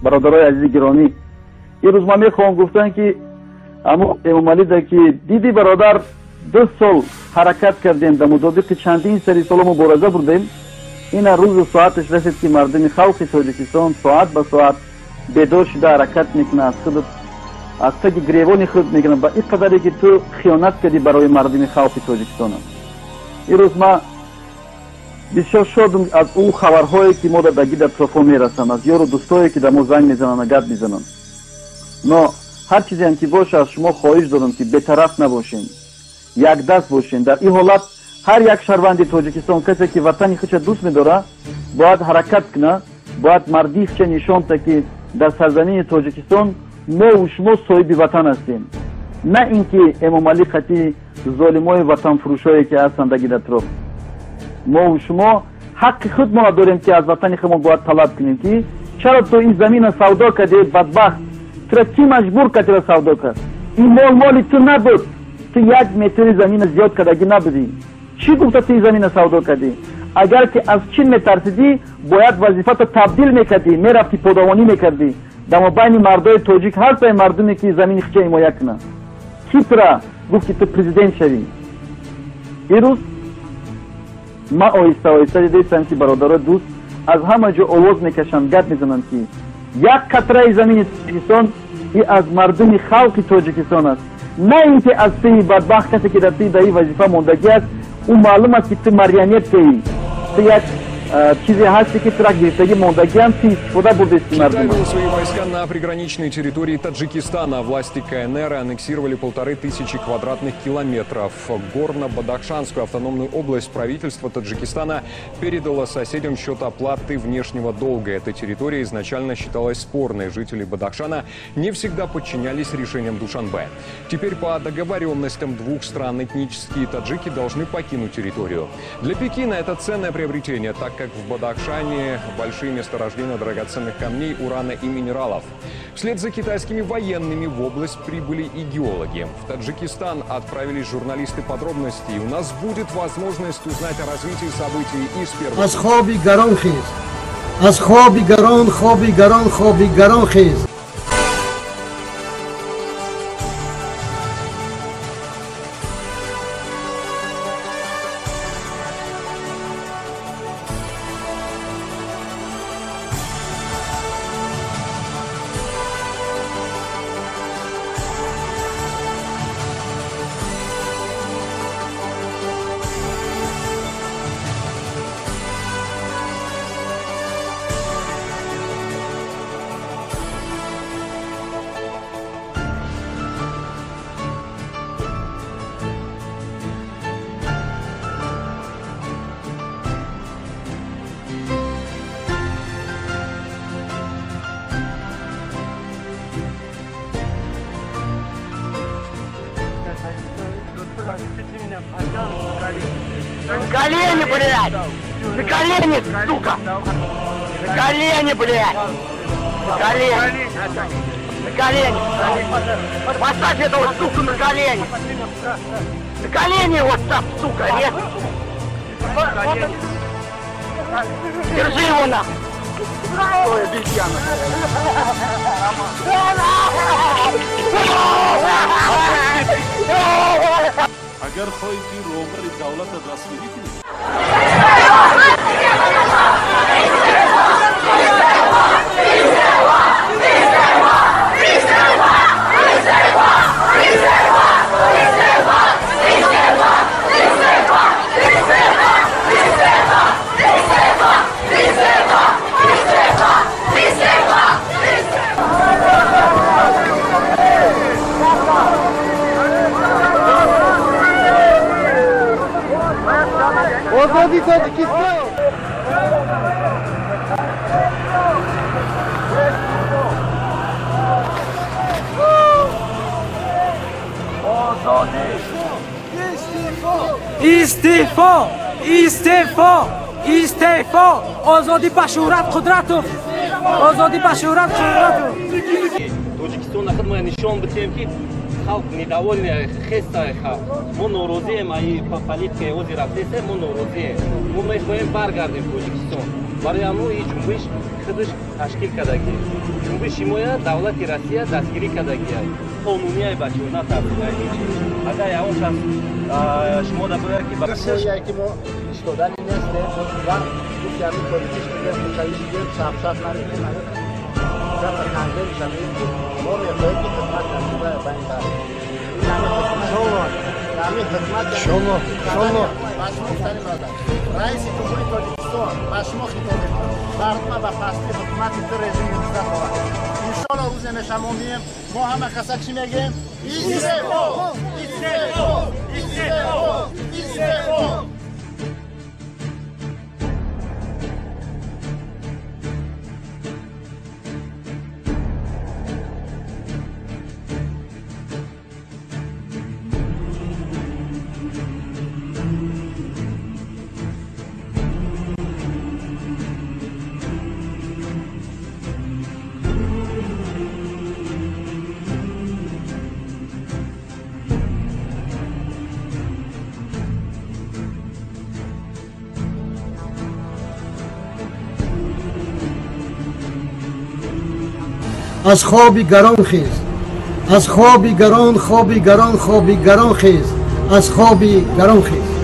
برادرای عزیز گرامی، این روز ما میخوام گفتن که اما امام ده که دیدی برادر 2 سال حرکت کردیم در مطابق چندین سری سال مبارزه بردیم. این روز و ساعتش رسید که مردم خلق تاجیکستان ساعت به ساعت بیدار شده حرکت میکنه، از تک گریبان خود میگن با این قدری که تو خیانت کردی برای مردم خلق تاجیکستان. این روز ما بسیار شادم از او خبرهایی که ما در گید اطرافا میرسن، از یار و دوستایی که در ما زنگ میزنن و گپ میزنن. ما هر چیزی هم که باشه از شما خواهش دارم که بی‌طرف نباشین، یک دست باشین. در این حالت هر یک شهروند تاجیکستان کسی که وطن خودش دوست می‌داره باید حرکت کنه، باید مردی خودش نشان بده که در سرزمین تاجیکستان ما و شما صاحب وطن هستیم، نه اینکه امام علی خطی ظالمای وطن فروشایی که هستند در گید اطراف. ما و شما حق خود ما داریم که از وطن خودمون باید طلب کنیم که چرا تو این زمین سودا کردی بدبخت، تو کی مجبور کردی را سودا کرد؟ این مال تو نبود، تو 1 متر زمین زیاد کردی نبودی، چی گفته تو این زمین سودا کردی؟ اگر که از چین میترسیدی باید وظیفت رو تبدیل میکردی، میرفتی پادوانی میکردی در بین مردای تاجیک، هر تای مردمی که زمین خچه حمایت کنه. کی تو را گفت که تو پرزیدنت شوی؟ این روز ما آهسته آهسته دیدم که برادرای دوست از همه جا آواز میکشن، گپ میزنن که 1 قطره زمین تاجیکستان این از مردم خلق تاجیکستان است، نه اینکه از تی بدبخت کسی که در تی این وظیفه موندگی است. اون معلوم است که تو مریم تی تو یک чизи ҳасте ки тура гирифтаги мондагиам ти истифода бурда истимардум. Китай ввел свои войска на приграничной территории Таджикистана. Власти КНР аннексировали 1500 квадратных километров. Горно-Бадахшанскую автономную область правительство Таджикистана передало соседям в счет оплаты внешнего долга. Эта территория изначально считалась спорной. Жители Бадахшана не всегда подчинялись решениям Душанбе. Теперь по договоренностям двух стран этнические таджики должны покинуть территорию. Для Пекина это ценное приобретение, так как в Бадахшане большие месторождения драгоценных камней, урана и минералов. Вслед за китайскими военными в область прибыли и геологи. В Таджикистан отправились журналисты подробностей. У нас будет возможность узнать о развитии событий из первых... Асхаби гарон хиз. Асхаби гарон, хаби гарон, хаби гарон хиз. Колени, блядь! На колени, сука! На колени, блядь! На колени! На колени! Поставь этого суку на колени! На колени вот так, сука, нет! Держи его нахуй! Ой, обезьяна! اگر خواهید روبر دولت دستگیری کنید آزادی تاجیکستان استعفا استعفا استعفا آزادی بشورت قدرت آزادی بشورت قدرت Тоҷикистон нахуд мо нишон битем ки халқ недоволен хестаи халқ мо норозием аи политикаи ози рафтеса мо норозием мо мехоҳем баргардем Тоҷикистон барои ҳамон ин ҷунбиш худаш ташкил кардагӣ. ҷунбиш ҳимоя давлати Россия дастгирӣ кардагӣ. Қонунияи бачо на таъсири ҳеҷ. Агар явон шахс шумо дабояд ки Россия ки мо истодани нестем ва гуфти ҳамин политикаи мutayish гириф шафшаф наридем. Завтра конвент шавем ки мо мехоҳем ки хизмат намоем ба ин тарих. Шолло. Раиси ҷумҳури Тоҷикистон ба шумо хитоб мекунад. Мардума ба пасти ҳукумати ту режими муздат овард. Иншоалло рӯзе мешамонем, мо ҳама каса чӣ мегем? Истеъфо! Истеъфо! Истеъфо! Истеъфо! از خوابی گران خیز، از خوابی گران خیز، از خوابی گران خیز.